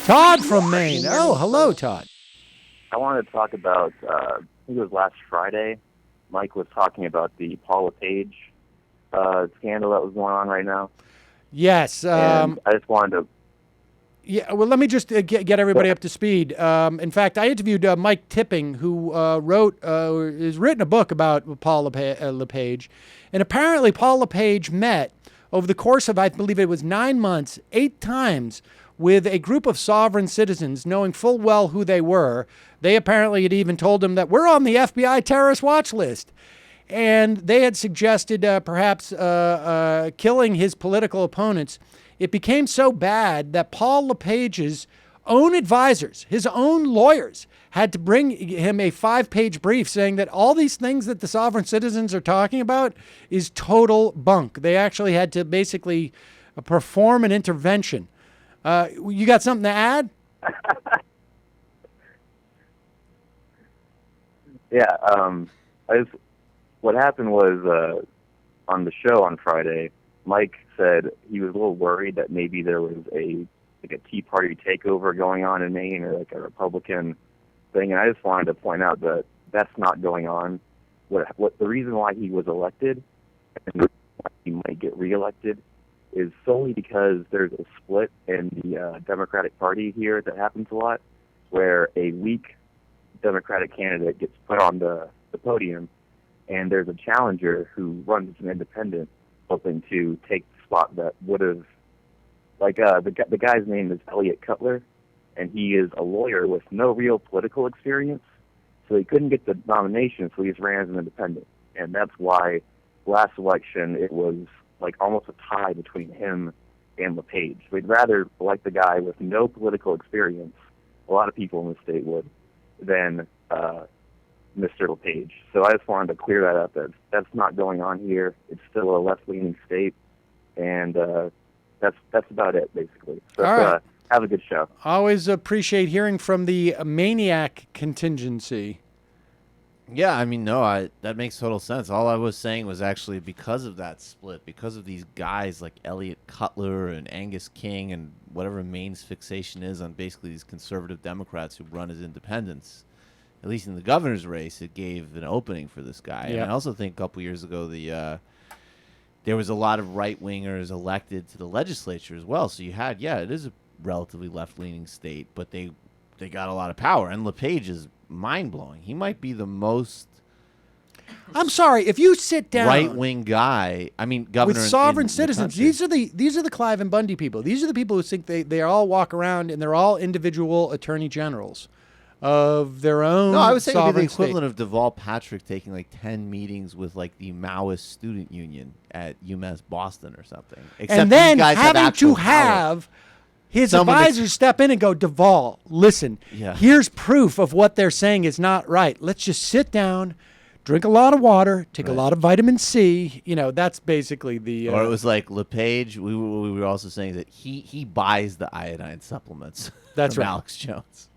Todd from Maine. Oh, hello, Todd. I wanted to talk about, I think it was last Friday, Mike was talking about the Paul LePage scandal that was going on right now. Yes. And I just wanted to... Yeah, well, let me just get everybody up to speed. In fact, I interviewed Mike Tipping, who has written a book about Paul LePage. And apparently Paul LePage met over the course of, I believe it was 9 months, 8 times with a group of sovereign citizens, knowing full well who they were. They apparently had even told him that we're on the FBI terrorist watch list. And they had suggested perhaps killing his political opponents. It became so bad that Paul LePage's own advisors, his own lawyers, had to bring him a 5-page brief saying that all these things that the sovereign citizens are talking about is total bunk. They actually had to basically perform an intervention. You got something to add? Yeah, what happened was on the show on Friday, Mike said he was a little worried that maybe there was a Tea Party takeover going on in Maine, or like a Republican thing. And I just wanted to point out that that's not going on. What the reason why he was elected and why he might get reelected is solely because there's a split in the Democratic Party here that happens a lot, where a weak Democratic candidate gets put on the podium, and there's a challenger who runs as an independent, hoping to take the spot that would have, like the guy's name is Elliot Cutler, and he is a lawyer with no real political experience, so he couldn't get the nomination, so he just ran as an independent. And that's why last election it was like almost a tie between him and LePage. We'd rather elect the guy with no political experience, a lot of people in the state would, than Mr. LePage. So I just wanted to clear that up. That's not going on here. It's still a left-leaning state, and that's about it, basically. So all right. Have a good show. Always appreciate hearing from the maniac contingency. Yeah, I mean, no, that makes total sense. All I was saying was actually because of that split, because of these guys like Elliot Cutler and Angus King and whatever Maine's fixation is on basically these conservative Democrats who run as independents, at least in the governor's race, it gave an opening for this guy. Yeah. And I also think a couple years ago, there was a lot of right-wingers elected to the legislature as well. So you had, it is a relatively left-leaning state, but they got a lot of power. And LePage is mind-blowing. He might be the most... I'm sorry, if you sit down... right-wing guy, I mean, governor with sovereign in citizens, the these are the Clive and Bundy people. These are the people who think they all walk around and they're all individual attorney generals of their own. No, I would say it would be the sovereign equivalent of Deval Patrick taking like 10 meetings with like the Maoist student union at UMass Boston or something. Except and then these guys having actual to power. have his Someone advisors step in and go, Deval, listen, Yeah. here's proof of what they're saying is not right. Let's just sit down, drink a lot of water, take a lot of vitamin C. You know, that's basically the... Or it was like LePage, we were also saying that he buys the iodine supplements That's from right. Alex Jones.